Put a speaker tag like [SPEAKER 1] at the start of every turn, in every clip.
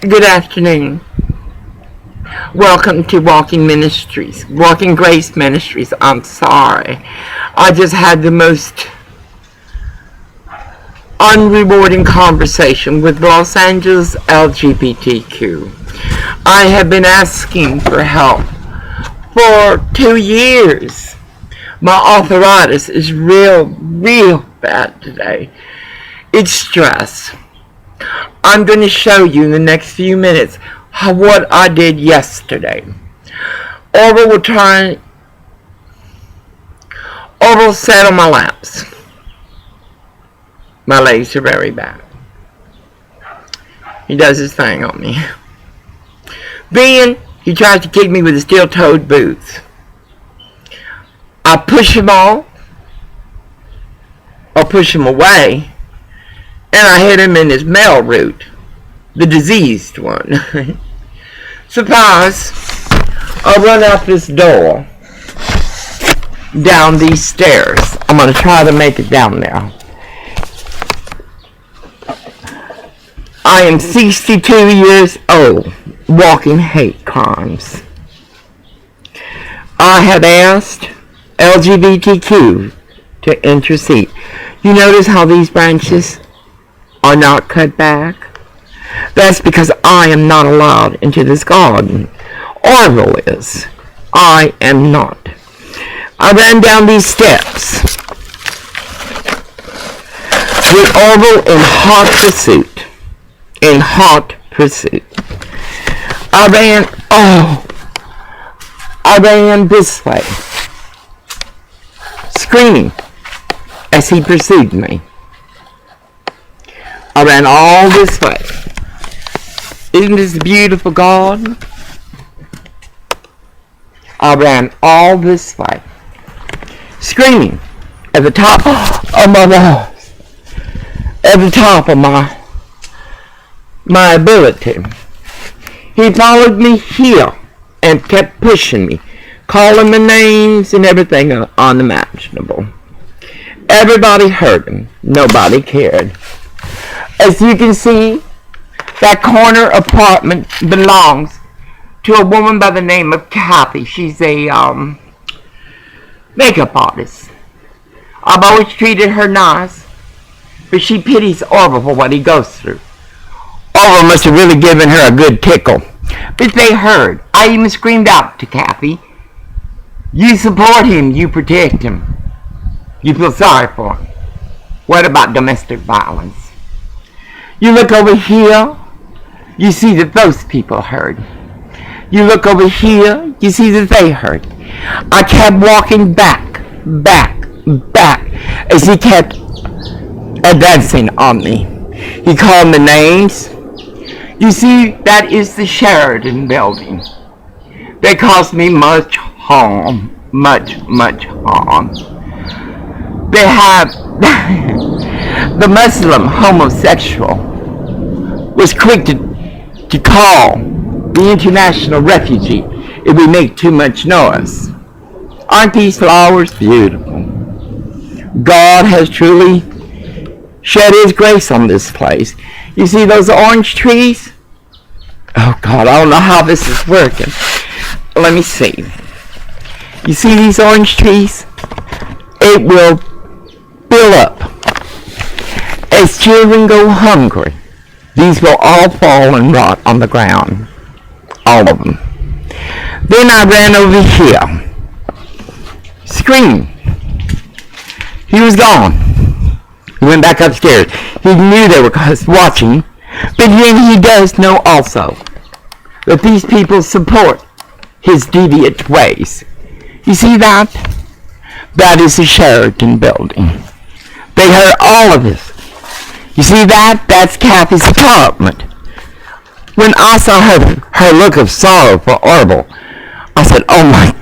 [SPEAKER 1] Good afternoon. Welcome to Walking Grace Ministries. I'm sorry. I just had the most unrewarding conversation with Los Angeles LGBTQ. I have been asking for help for 2 years. My arthritis is real bad today. It's stress. I'm going to show you in the next few minutes what I did yesterday. Orville sat on my laps. My legs are very bad. He does his thing on me. Then he tries to kick me with his steel-toed boots. I push him off, or push him away, and I hit him in his male root, the diseased one. Suppose I run out this door, down these stairs. I'm going to try to make it down there. I am 62 years old, walking hate crimes. I have asked LGBTQ to intercede. You notice how these branches are not cut back? That's because I am not allowed into this garden. Orville is. I am not. I ran down these steps with Orville in hot pursuit. I ran this way, screaming as he pursued me. I ran all this way. Isn't this a beautiful garden? I ran all this way, screaming at the top of my voice, at the top of my ability. He followed me here and kept pushing me, calling me names and everything unimaginable. Everybody heard him. Nobody cared. As you can see, that corner apartment belongs to a woman by the name of Kathy. She's a makeup artist. I've always treated her nice, but she pities Orville for what he goes through. Orville must have really given her a good tickle. But they heard. I even screamed out to Kathy, "You support him, you protect him. You feel sorry for him. What about domestic violence?" You look over here, you see that those people heard. You look over here, you see that they heard. I kept walking back, as he kept advancing on me. He called me names. You see, that is the Sheridan building. They caused me much harm. Much harm. They have the Muslim homosexual was quick to call the international refugee if we make too much noise. Aren't these flowers beautiful? God has truly shed his grace on this place. You see those orange trees? Oh God, I don't know how this is working. Let me see. You see these orange trees? It will fill up. As children go hungry, these will all fall and rot on the ground. All of them. Then I ran over here, screaming. He was gone. He went back upstairs. He knew they were watching, but then he does know also that these people support his deviant ways. You see that? That is the Sheridan building. They heard all of this. You see that? That's Kathy's apartment. When I saw her look of sorrow for Orville, I said, oh my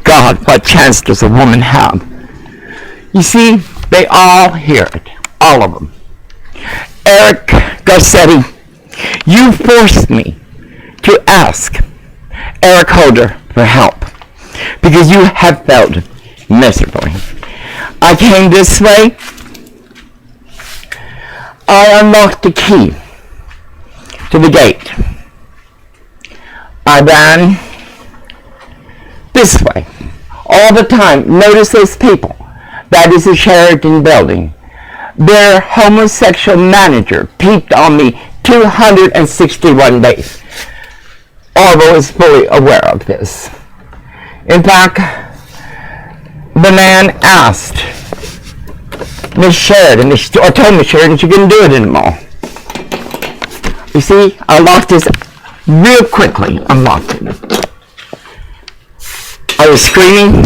[SPEAKER 1] God, what chance does a woman have? You see, they all hear it, all of them. Eric Garcetti, you forced me to ask Eric Holder for help because you have felt miserably. I came this way. I unlocked the key to the gate. I ran this way all the time. Notice those people. That is the Sheraton building. Their homosexual manager peeped on me 261 days. Orville is fully aware of this. In fact, the man asked Miss Sheridan, or told Miss Sheridan she couldn't do it anymore. You see, I locked this real quickly. Unlocked it. I was screaming.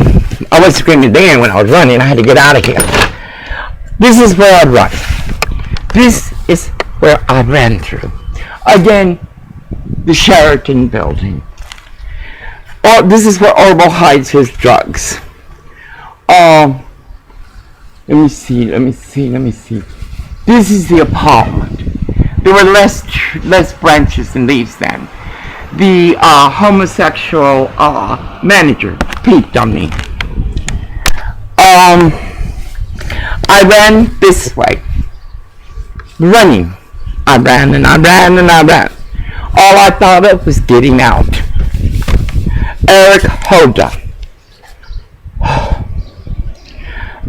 [SPEAKER 1] I wasn't screaming then when I was running. I had to get out of here. This is where I'd run. This is where I ran through. Again, the Sheraton building. Oh, this is where Orville hides his drugs. Let me see. This is the apartment. There were less branches and leaves then. The homosexual manager peeped on me. I ran this way. Running. I ran and I ran and I ran. All I thought of was getting out. Eric Holder.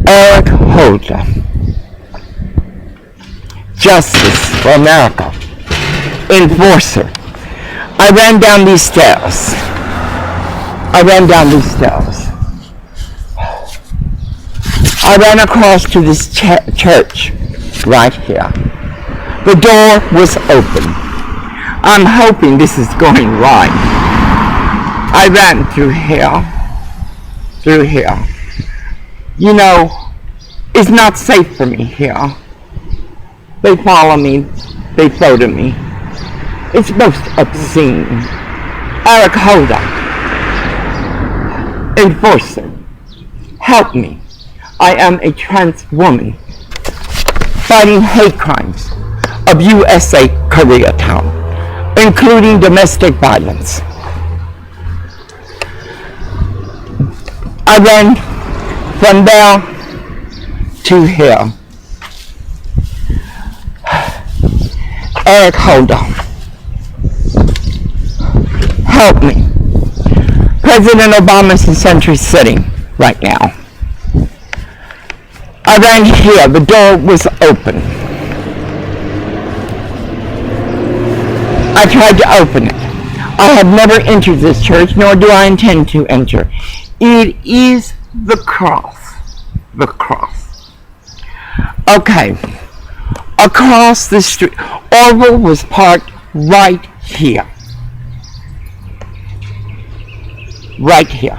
[SPEAKER 1] Eric Holder. Justice for America. Enforcer. I ran down these stairs. I ran across to this church right here. The door was open. I'm hoping this is going right. I ran through here. You know, it's not safe for me here. They follow me. They photo me. It's most obscene. Eric Holder. Enforcer. Help me. I am a trans woman fighting hate crimes of USA Koreatown, including domestic violence. I ran from there to here. Eric Holder. Help me. President Obama's in Century City right now. I ran here. The door was open. I tried to open it. I have never entered this church, nor do I intend to enter. It is the cross. The cross. Okay. Across the street. Orville was parked right here. Right here.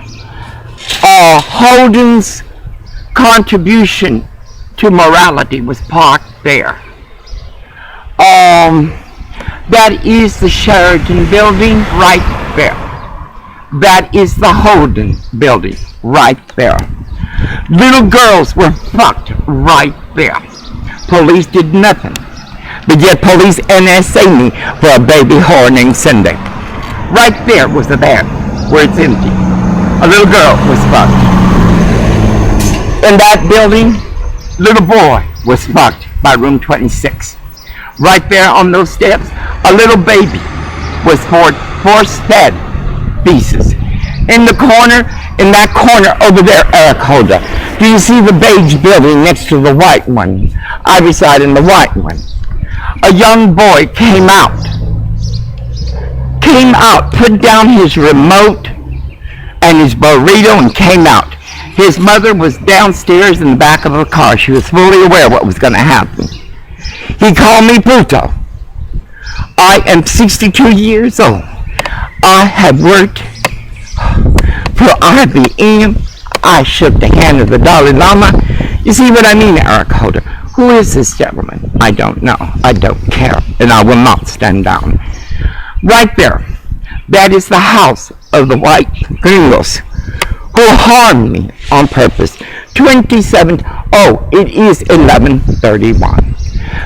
[SPEAKER 1] Holden's contribution to morality was parked there. That is the Sheraton building right there. That is the Holden building right there. Little girls were fucked right there. Police did nothing. But yet police NSA me for a baby whore named Cindy. Right there was the bed where it's empty. A little girl was fucked. In that building, little boy was fucked by room 26. Right there on those steps, a little baby was force-fed feces. In that corner over there, Eric Holder, do you see the beige building next to the white one? I reside in the white one. A young boy came out, put down his remote and his burrito and came out. His mother was downstairs in the back of a car. She was fully aware what was going to happen. He called me Puto. I am 62 years old. I have worked for IBM. I shook the hand of the Dalai Lama. You see what I mean, Eric Holder? Who is this gentleman? I don't know. I don't care. And I will not stand down. Right there. That is the house of the white gringos who harmed me on purpose. It is 11:31.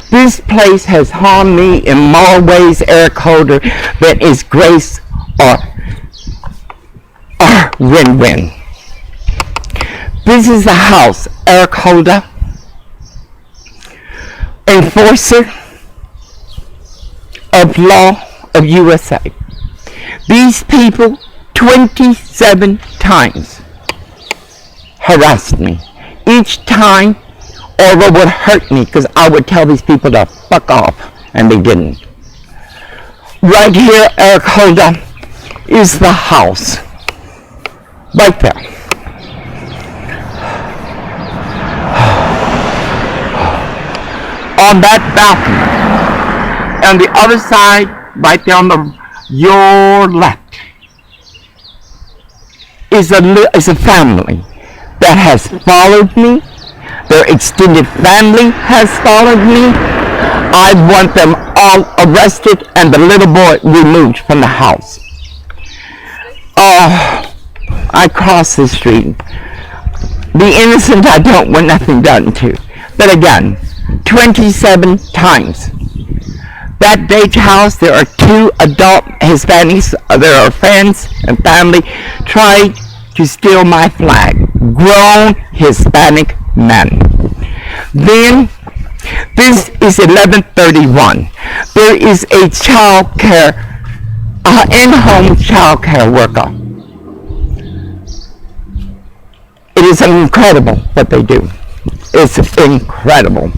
[SPEAKER 1] This place has harmed me in more ways, Eric Holder, than is grace or win-win. This is the house, Eric Holder, enforcer of law of USA. These people 27 times harassed me. Each time, Orwell would hurt me because I would tell these people to fuck off, and they didn't. Right here, Eric Holder, is the house. Right there. On that balcony. On the other side, right there on your left, is a family that has followed me. Their extended family has followed me. I want them all arrested and the little boy removed from the house. I cross the street. The innocent I don't want nothing done to. But again, 27 times. That beach house, there are 2 adult Hispanics, there are friends and family, tried to steal my flag. Grown Hispanic men. Then, this is 1131. There is a child care, in-home child care worker. It is incredible what they do. It's incredible.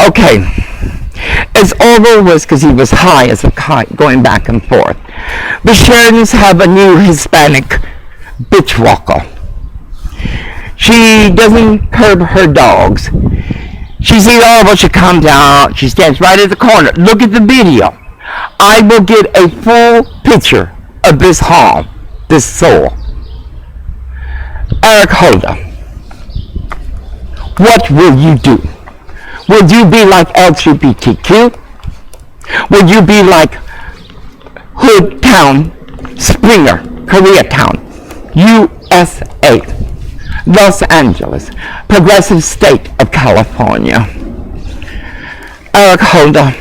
[SPEAKER 1] Okay. As Orville was, because he was high as a kite, going back and forth. The Sheridans have a new Hispanic bitch walker. She doesn't curb her dogs. She sees Orville, she comes out, she stands right at the corner. Look at the video. I will get a full picture of this hall, this soul. Eric Holder, what will you do? Would you be like LGBTQ? Would you be like Hood Town, Springer, Koreatown, USA, Los Angeles, progressive state of California? Eric Holder,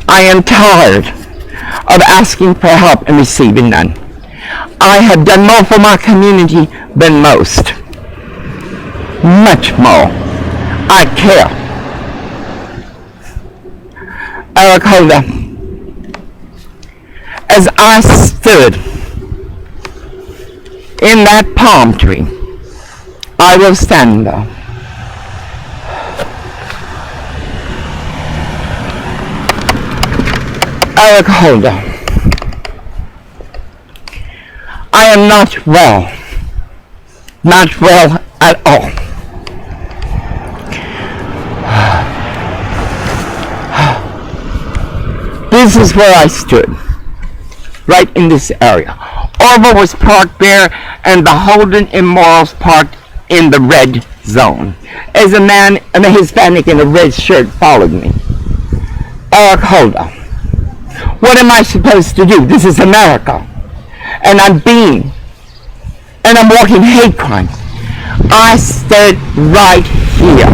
[SPEAKER 1] I am tired of asking for help and receiving none. I have done more for my community than most. Much more. I care. Eric Holder, as I stood in that palm tree, I will stand there. Eric Holder, I am not well. Not well at all. This is where I stood, right in this area. Orville was parked there, and the Holden and Morals parked in the red zone. As a man, a Hispanic in a red shirt followed me. Eric Holder, what am I supposed to do? This is America, and I'm walking hate crime. I stood right here.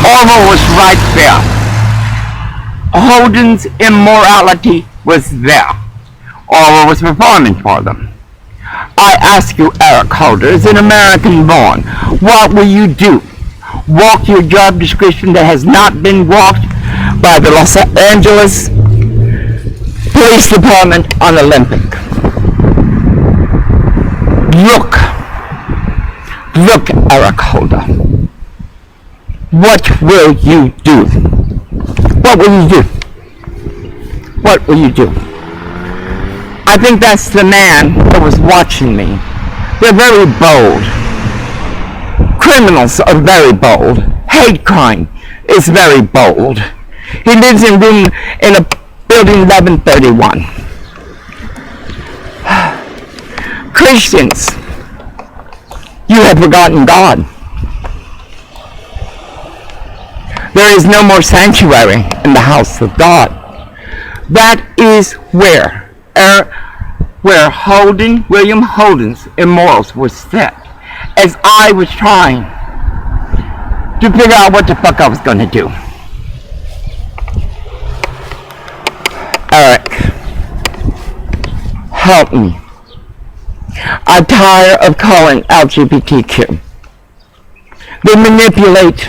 [SPEAKER 1] Orville was right there. Holden's immorality was there. Orwell was performing for them. I ask you, Eric Holder, as an American born, what will you do? Walk your job description that has not been walked by the Los Angeles Police Department on Olympic. Look, Eric Holder. What will you do? What will you do? What will you do? I think that's the man that was watching me. They're very bold. Criminals are very bold. Hate crime is very bold. He lives in a building 1131. Christians, you have forgotten God. There is no more sanctuary in the house of God. That is where William Holden's immorals was set. As I was trying to figure out what the fuck I was going to do. Eric, help me. I'm tired of calling LGBTQ. They manipulate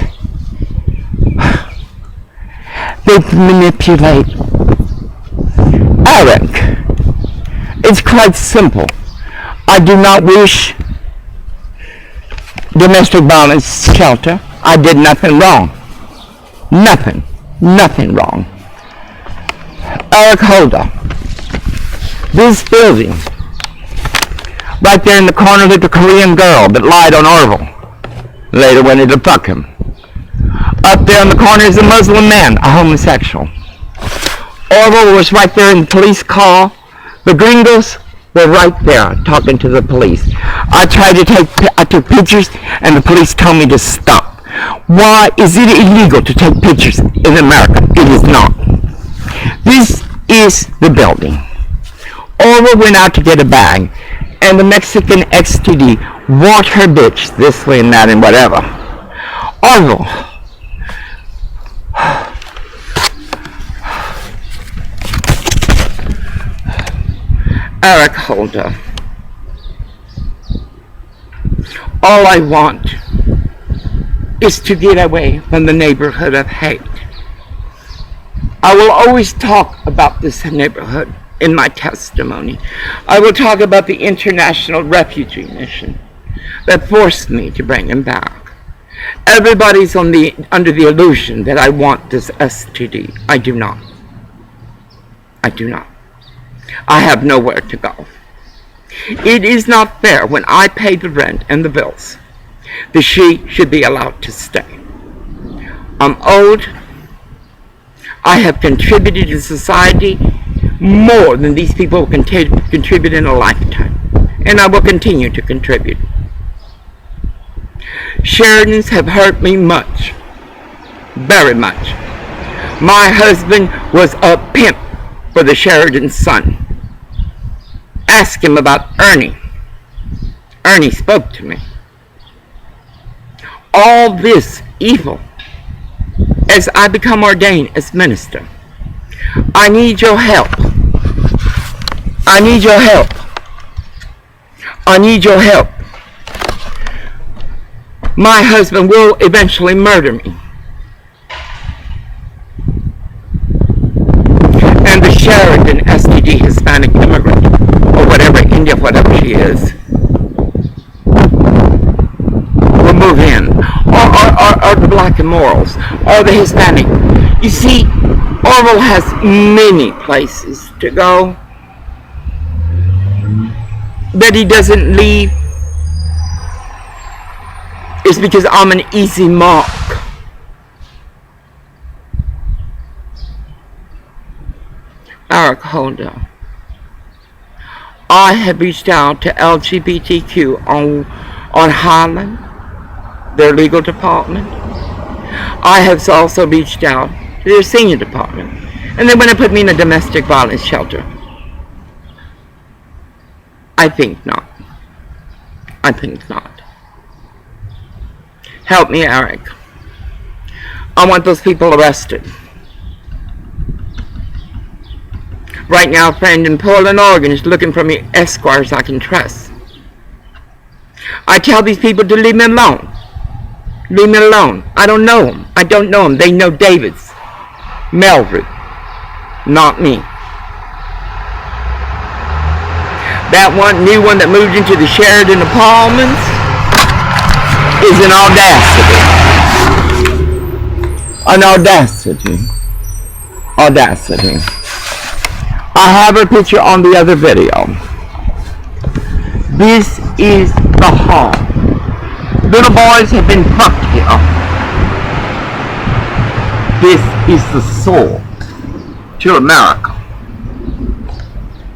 [SPEAKER 1] They manipulate. Eric, it's quite simple. I do not wish domestic violence shelter. I did nothing wrong. Nothing wrong. Eric Holder, this building, right there in the corner lived a Korean girl that lied on Orville. Later wanted to fuck him. Up there in the corner is a Muslim man, a homosexual. Orville was right there in the police car. The gringos were right there talking to the police. I took pictures and the police told me to stop. Why is it illegal to take pictures in America? It is not. This is the building. Orville went out to get a bag and the Mexican XTD walked her bitch this way and that and whatever. Orville. Eric Holder. All I want is to get away from the neighborhood of hate. I will always talk about this neighborhood in my testimony. I will talk about the International Refugee Mission that forced me to bring him back. Everybody's under the illusion that I want this STD. I do not. I have nowhere to go. It is not fair when I pay the rent and the bills that she should be allowed to stay. I'm old. I have contributed to society more than these people contribute in a lifetime. And I will continue to contribute. Sheridans have hurt me much. Very much. My husband was a pimp for the Sheridan's son. Ask him about Ernie. Ernie spoke to me. All this evil, as I become ordained as minister, I need your help. I need your help. I need your help. My husband will eventually murder me. And the Sheridan STD Hispanic immigrant, or whatever, India, whatever she is, will move in. Or the black immorals, or the Hispanic. You see, Orville has many places to go that he doesn't leave. It's because I'm an easy mark. Eric Holder. I have reached out to LGBTQ on Highland, their legal department. I have also reached out to their senior department. And they want to put me in a domestic violence shelter. I think not. I think not. Help me, Eric. I want those people arrested. Right now, a friend in Portland, Oregon is looking for me escorts I can trust. I tell these people to leave me alone. Leave me alone. I don't know them. I don't know them. They know David's. Melvin. Not me. That new one that moved into the Sheridan Apartments is an audacity. An audacity. Audacity. I have a picture on the other video. This is the hall. Little boys have been fucked here. This is the soul to America.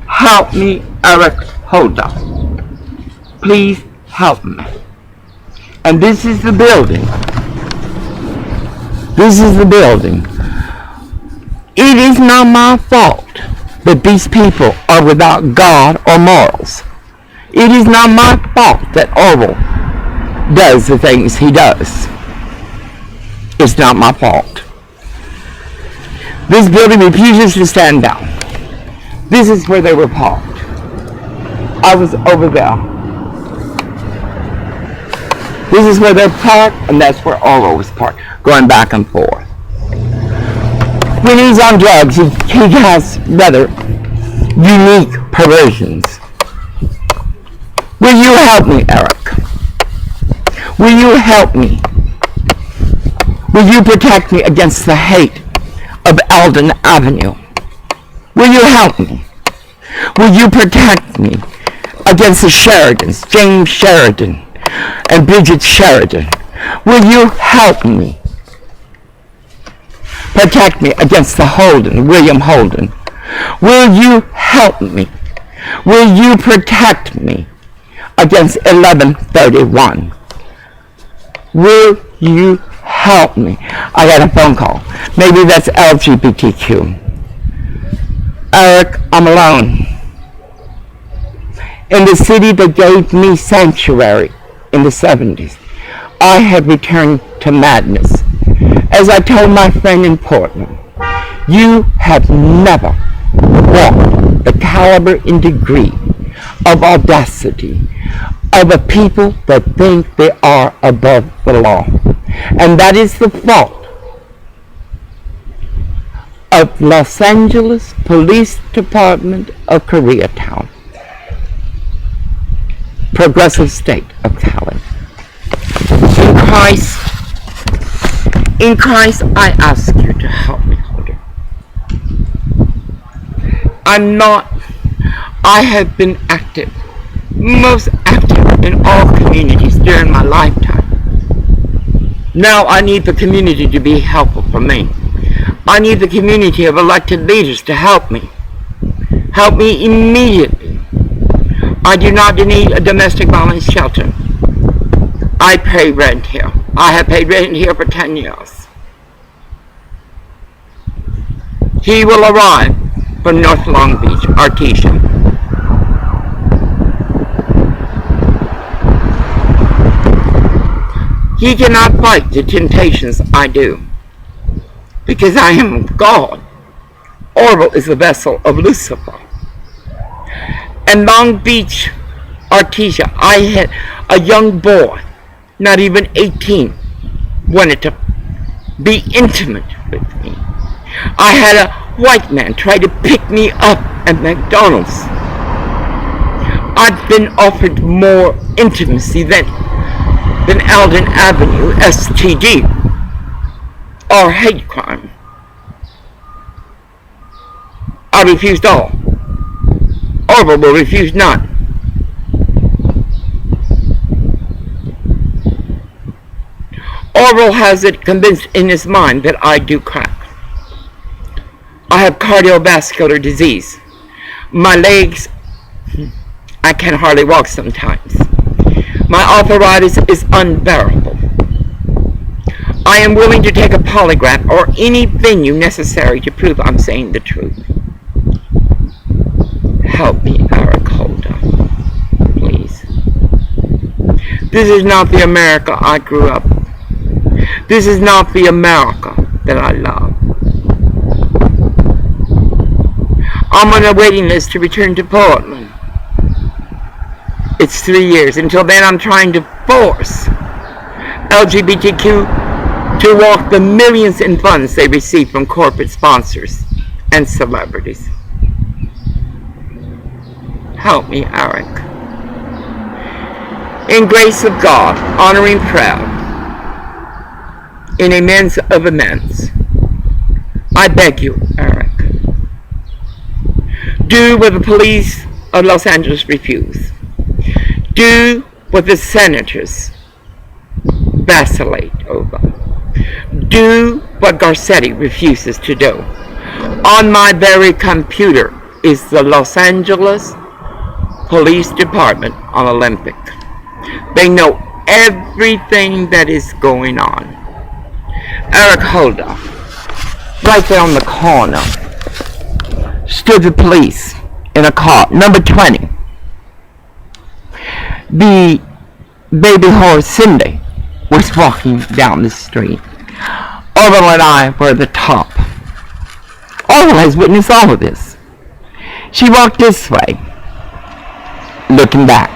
[SPEAKER 1] Help me, Eric Holder. Please help me. And this is the building. This is the building. It is not my fault that these people are without God or morals. It is not my fault that Orville does the things he does. It's not my fault. This building refuses to stand down. This is where they were parked. I was over there. This is where they're parked, and that's where Orville was parked, going back and forth. When he's on drugs, he has rather unique perversions. Will you help me, Eric? Will you help me? Will you protect me against the hate of Eldon Avenue? Will you help me? Will you protect me against the Sheridans, James Sheridan and Bridget Sheridan? Will you help me? Protect me against the William Holden. Will you help me? Will you protect me against 1131? Will you help me? I got a phone call. Maybe that's LGBTQ. Eric, I'm alone. In the city that gave me sanctuary in the 70s, I had returned to madness. As I told my friend in Portland, you have never walked the caliber and degree of audacity of a people that think they are above the law. And that is the fault of Los Angeles Police Department of Koreatown, progressive state of Cali. In Christ, I ask you to help me, Holder. I have been active, most active in all communities during my lifetime. Now I need the community to be helpful for me. I need the community of elected leaders to help me. Help me immediately. I do not need a domestic violence shelter. I pay rent here. I have paid rent here for 10 years. He will arrive from North Long Beach, Artesia. He cannot fight the temptations I do, because I am God. Orville is the vessel of Lucifer. In Long Beach, Artesia, I had a young boy, not even 18, wanted to be intimate with me. I had a white man try to pick me up at McDonald's. I've been offered more intimacy than Eldon Avenue, STD, or hate crime. I refused all. Orville will refuse none. Orville has it convinced in his mind that I do crack. I have cardiovascular disease. My legs, I can hardly walk sometimes. My arthritis is unbearable. I am willing to take a polygraph or any venue necessary to prove I'm saying the truth. Help me, Eric Holder, please. This is not the America I grew up. This is not the America that I love. I'm on a waiting list to return to Portland. It's 3 years. Until then, I'm trying to force LGBTQ to walk the millions in funds they receive from corporate sponsors and celebrities. Help me, Eric. In grace of God, honoring proud, in amends of amends, I beg you, Eric, do what the police of Los Angeles refuse. Do what the senators vacillate over. Do what Garcetti refuses to do. On my very computer is the Los Angeles Police Department on Olympic. They know everything that is going on. Eric Holder, right there on the corner, stood the police in a car, number 20. The baby horse Cindy was walking down the street. Orville and I were at the top. Orville has witnessed all of this. She walked this way, looking back,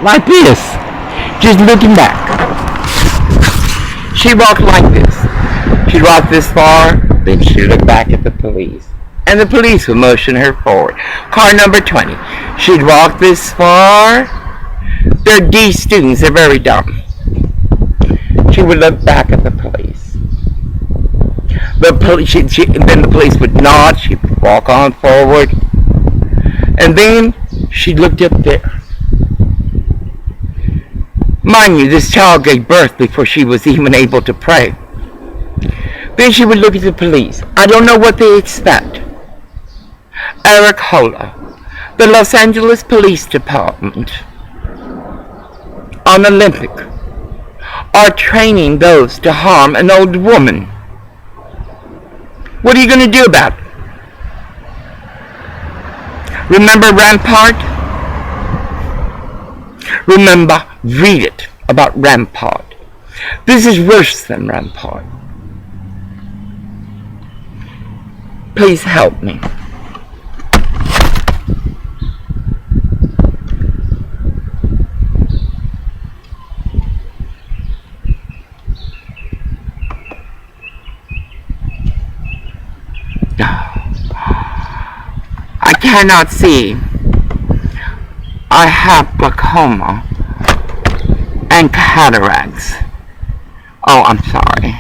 [SPEAKER 1] like this, just looking back. She walked like this. She walked this far, Then she looked back at the police, and the police would motion her forward. Car number 20. She'd walk this far. They're D students. They're very dumb. She would look back at the police. Then the police would nod. She'd walk on forward. And then she looked up there. Mind you, this child gave birth before she was even able to pray. Then she would look at the police. I don't know what they expect. Eric Hola, the Los Angeles Police Department, on Olympic, are training those to harm an old woman. What are you going to do about it? Remember Rampart? Remember, read it about Rampart. This is worse than Rampart. Please help me. I cannot see. I have glaucoma and cataracts. Oh, I'm sorry.